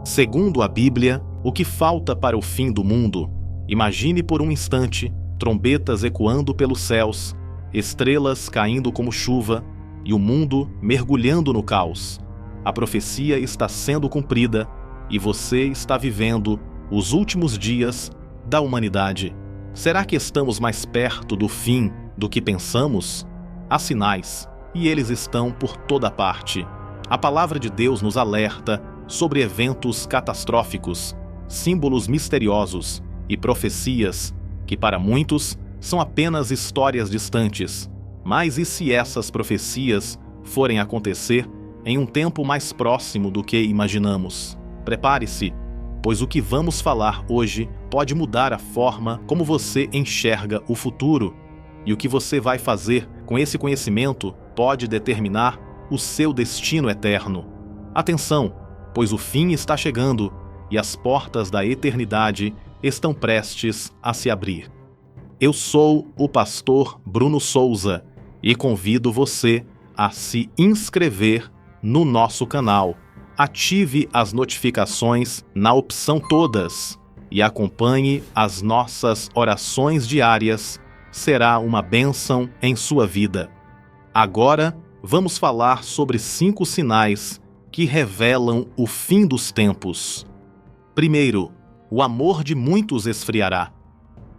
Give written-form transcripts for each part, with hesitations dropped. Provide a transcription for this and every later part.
Segundo a Bíblia, o que falta para o fim do mundo? Imagine por um instante trombetas ecoando pelos céus, estrelas caindo como chuva e o mundo mergulhando no caos. A profecia está sendo cumprida e você está vivendo os últimos dias da humanidade. Será que estamos mais perto do fim do que pensamos? Há sinais, e eles estão por toda parte. A palavra de Deus nos alerta sobre eventos catastróficos, símbolos misteriosos e profecias que para muitos são apenas histórias distantes. Mas e se essas profecias forem acontecer em um tempo mais próximo do que imaginamos? Prepare-se, pois o que vamos falar hoje pode mudar a forma como você enxerga o futuro, e o que você vai fazer com esse conhecimento pode determinar o seu destino eterno. Atenção, pois o fim está chegando e as portas da eternidade estão prestes a se abrir. Eu sou o pastor Bruno Souza e convido você a se inscrever no nosso canal. Ative as notificações na opção Todas e acompanhe as nossas orações diárias. Será uma bênção em sua vida. Agora, vamos falar sobre 5 sinais que revelam o fim dos tempos. Primeiro, o amor de muitos esfriará.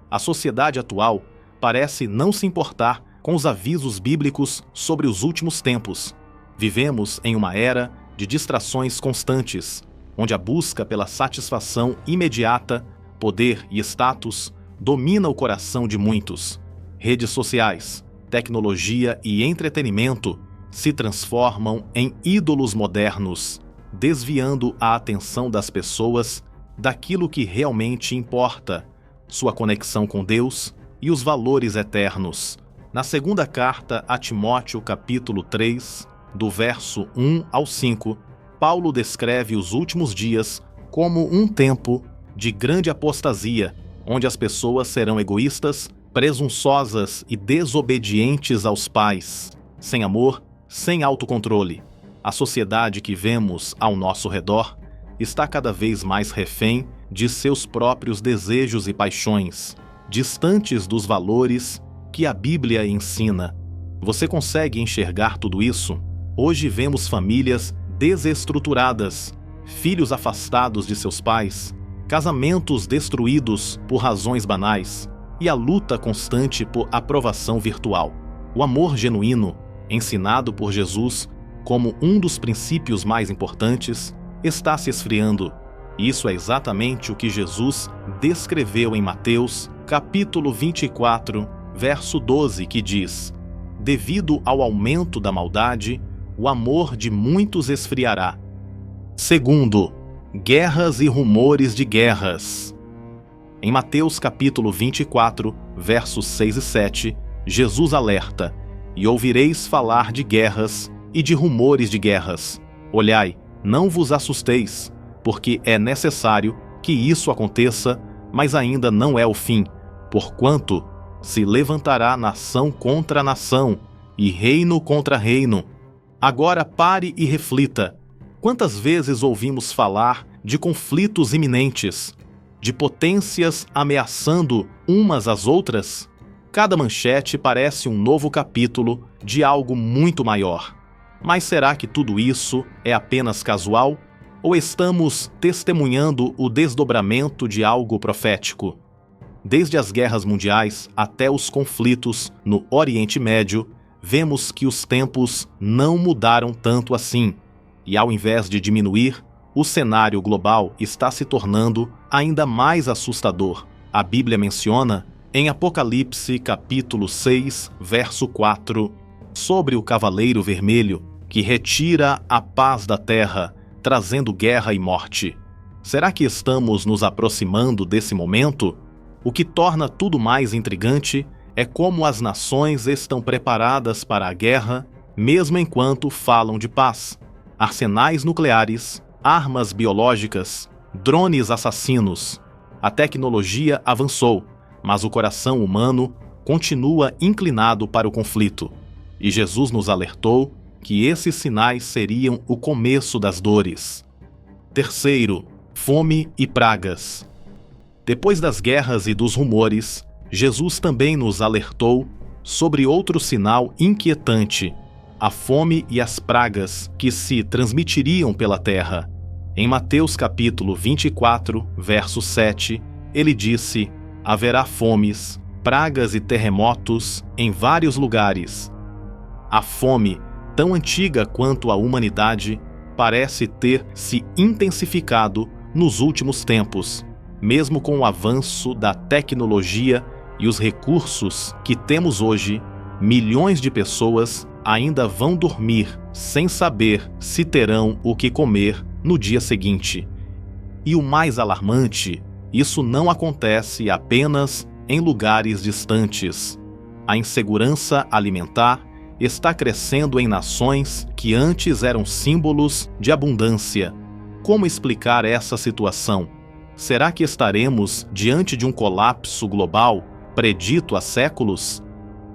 A sociedade atual parece não se importar com os avisos bíblicos sobre os últimos tempos. Vivemos em uma era de distrações constantes, onde a busca pela satisfação imediata, poder e status domina o coração de muitos. Redes sociais, tecnologia e entretenimento se transformam em ídolos modernos, desviando a atenção das pessoas daquilo que realmente importa, sua conexão com Deus e os valores eternos. Na segunda carta a Timóteo, capítulo 3, do verso 1 ao 5, Paulo descreve os últimos dias como um tempo de grande apostasia, onde as pessoas serão egoístas, presunçosas e desobedientes aos pais, sem amor, sem autocontrole. A sociedade que vemos ao nosso redor está cada vez mais refém de seus próprios desejos e paixões, distantes dos valores que a Bíblia ensina. Você consegue enxergar tudo isso? Hoje vemos famílias desestruturadas, filhos afastados de seus pais, casamentos destruídos por razões banais e a luta constante por aprovação virtual. O amor genuíno, ensinado por Jesus como um dos princípios mais importantes, está se esfriando. Isso é exatamente o que Jesus descreveu em Mateus, capítulo 24, verso 12, que diz: devido ao aumento da maldade, o amor de muitos esfriará. Segundo, guerras e rumores de guerras. Em Mateus capítulo 24, versos 6 e 7, Jesus alerta: e ouvireis falar de guerras e de rumores de guerras. Olhai, não vos assusteis, porque é necessário que isso aconteça, mas ainda não é o fim, porquanto se levantará nação contra nação e reino contra reino. Agora pare e reflita. Quantas vezes ouvimos falar de conflitos iminentes, de potências ameaçando umas às outras? Cada manchete parece um novo capítulo de algo muito maior. Mas será que tudo isso é apenas casual? Ou estamos testemunhando o desdobramento de algo profético? Desde as guerras mundiais até os conflitos no Oriente Médio, vemos que os tempos não mudaram tanto assim. E ao invés de diminuir, o cenário global está se tornando ainda mais assustador. A Bíblia menciona, em Apocalipse capítulo 6, verso 4, sobre o Cavaleiro Vermelho, que retira a paz da terra, trazendo guerra e morte. Será que estamos nos aproximando desse momento? O que torna tudo mais intrigante é como as nações estão preparadas para a guerra, mesmo enquanto falam de paz. Arsenais nucleares, armas biológicas, drones assassinos. A tecnologia avançou, mas o coração humano continua inclinado para o conflito. E Jesus nos alertou que esses sinais seriam o começo das dores. Terceiro, fome e pragas. Depois das guerras e dos rumores, Jesus também nos alertou sobre outro sinal inquietante: a fome e as pragas que se transmitiriam pela terra. Em Mateus capítulo 24, verso 7, ele disse: haverá fomes, pragas e terremotos em vários lugares. A fome, tão antiga quanto a humanidade, parece ter se intensificado nos últimos tempos, mesmo com o avanço da tecnologia e os recursos que temos hoje. Milhões de pessoas ainda vão dormir sem saber se terão o que comer no dia seguinte. E o mais alarmante, isso não acontece apenas em lugares distantes. A insegurança alimentar está crescendo em nações que antes eram símbolos de abundância. Como explicar essa situação? Será que estaremos diante de um colapso global predito há séculos?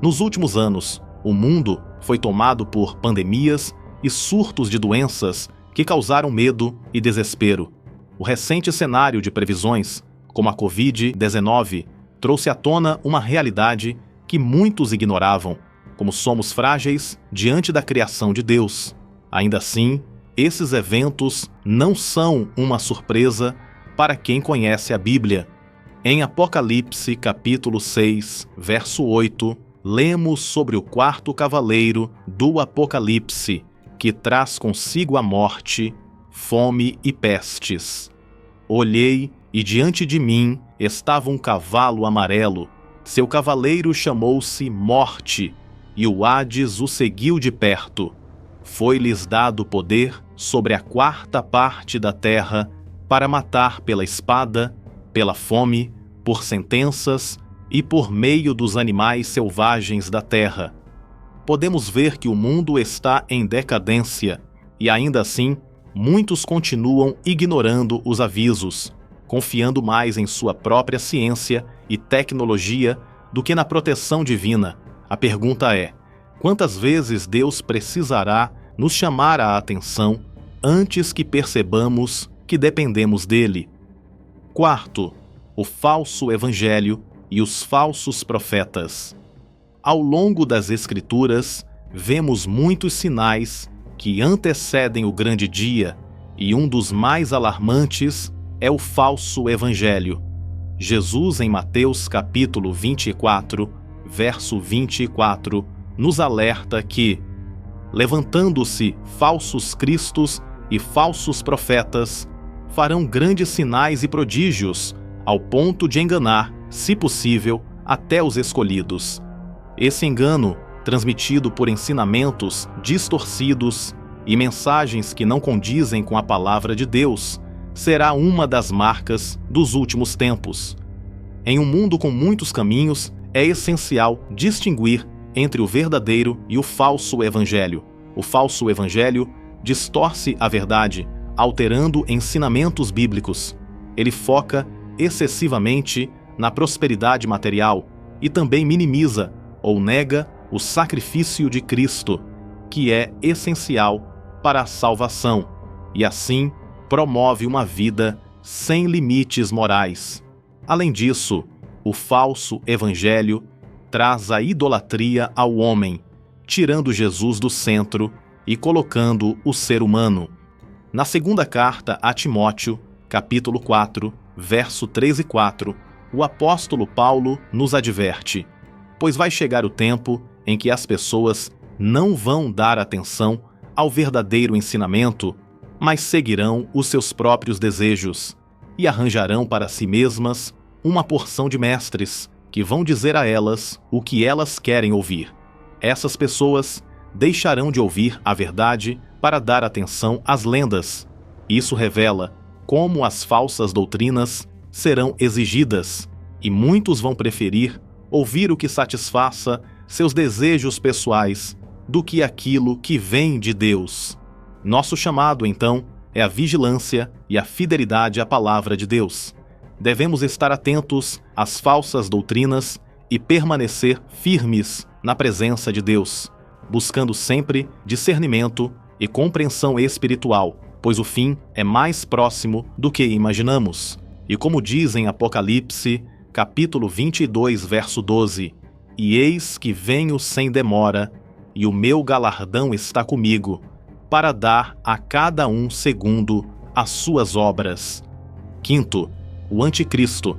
Nos últimos anos, o mundo foi tomado por pandemias e surtos de doenças que causaram medo e desespero. O recente cenário de previsões, como a Covid-19, trouxe à tona uma realidade que muitos ignoravam: como somos frágeis diante da criação de Deus. Ainda assim, esses eventos não são uma surpresa para quem conhece a Bíblia. Em Apocalipse capítulo 6, verso 8, lemos sobre o quarto cavaleiro do Apocalipse, que traz consigo a morte, fome e pestes. Olhei, e diante de mim estava um cavalo amarelo. Seu cavaleiro chamou-se Morte, e o Hades o seguiu de perto. Foi-lhes dado poder sobre a quarta parte da terra para matar pela espada, pela fome, por sentenças e por meio dos animais selvagens da terra. Podemos ver que o mundo está em decadência e, ainda assim, muitos continuam ignorando os avisos, confiando mais em sua própria ciência e tecnologia do que na proteção divina. A pergunta é: quantas vezes Deus precisará nos chamar a atenção antes que percebamos que dependemos dele? Quarto, o falso evangelho e os falsos profetas. Ao longo das Escrituras, vemos muitos sinais que antecedem o grande dia, e um dos mais alarmantes é o falso evangelho. Jesus, em Mateus capítulo 24, verso 24, nos alerta que, levantando-se falsos cristos e falsos profetas, farão grandes sinais e prodígios, ao ponto de enganar, se possível, até os escolhidos. Esse engano, transmitido por ensinamentos distorcidos e mensagens que não condizem com a palavra de Deus, será uma das marcas dos últimos tempos. Em um mundo com muitos caminhos, é essencial distinguir entre o verdadeiro e o falso evangelho. O falso evangelho distorce a verdade, alterando ensinamentos bíblicos. Ele foca excessivamente na prosperidade material e também minimiza ou nega o sacrifício de Cristo, que é essencial para a salvação, e assim promove uma vida sem limites morais. Além disso, o falso evangelho traz a idolatria ao homem, tirando Jesus do centro e colocando o ser humano. Na segunda carta a Timóteo, capítulo 4, verso 3 e 4, o apóstolo Paulo nos adverte: pois vai chegar o tempo em que as pessoas não vão dar atenção ao verdadeiro ensinamento, mas seguirão os seus próprios desejos e arranjarão para si mesmas uma porção de mestres que vão dizer a elas o que elas querem ouvir. Essas pessoas deixarão de ouvir a verdade para dar atenção às lendas. Isso revela como as falsas doutrinas serão exigidas, e muitos vão preferir ouvir o que satisfaça seus desejos pessoais do que aquilo que vem de Deus. Nosso chamado, então, é a vigilância e a fidelidade à palavra de Deus. Devemos estar atentos às falsas doutrinas e permanecer firmes na presença de Deus, buscando sempre discernimento e compreensão espiritual, pois o fim é mais próximo do que imaginamos. E como diz em Apocalipse, capítulo 22, verso 12, "E eis que venho sem demora, e o meu galardão está comigo, para dar a cada um segundo as suas obras." Quinto, o Anticristo.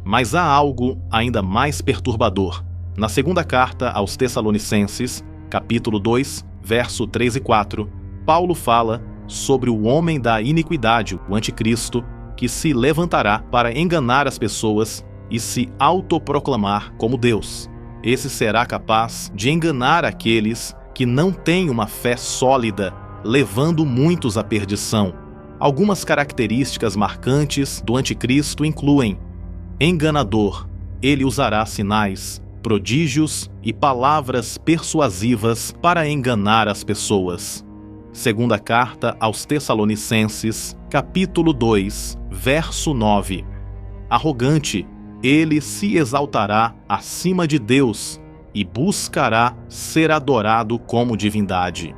Mas há algo ainda mais perturbador. Na segunda carta aos Tessalonicenses, capítulo 2, verso 3 e 4, Paulo fala sobre o homem da iniquidade, o Anticristo, que se levantará para enganar as pessoas e se autoproclamar como Deus. Esse será capaz de enganar aqueles que não têm uma fé sólida, levando muitos à perdição. Algumas características marcantes do Anticristo incluem: enganador, ele usará sinais, prodígios e palavras persuasivas para enganar as pessoas. Segunda carta aos Tessalonicenses, capítulo 2, verso 9. Arrogante, ele se exaltará acima de Deus e buscará ser adorado como divindade.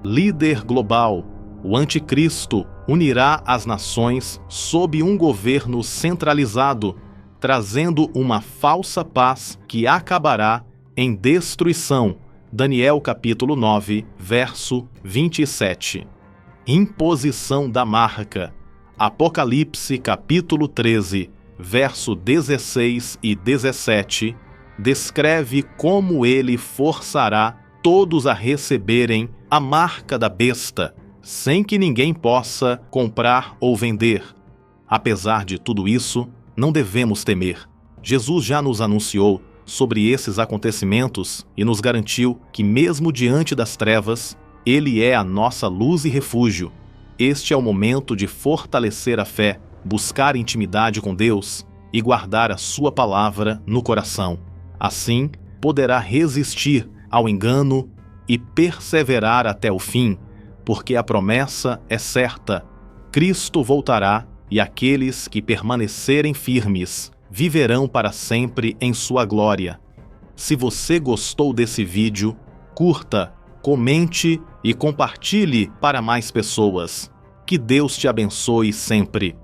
Líder global, o Anticristo unirá as nações sob um governo centralizado, trazendo uma falsa paz que acabará em destruição. Daniel capítulo 9, verso 27. Imposição da marca. Apocalipse capítulo 13, verso 16 e 17, descreve como ele forçará todos a receberem a marca da besta, sem que ninguém possa comprar ou vender. Apesar de tudo isso, não devemos temer. Jesus já nos anunciou sobre esses acontecimentos e nos garantiu que, mesmo diante das trevas, Ele é a nossa luz e refúgio. Este é o momento de fortalecer a fé, buscar intimidade com Deus e guardar a sua palavra no coração. Assim, poderá resistir ao engano e perseverar até o fim, porque a promessa é certa: Cristo voltará e aqueles que permanecerem firmes viverão para sempre em sua glória. Se você gostou desse vídeo, curta, comente e compartilhe para mais pessoas. Que Deus te abençoe sempre.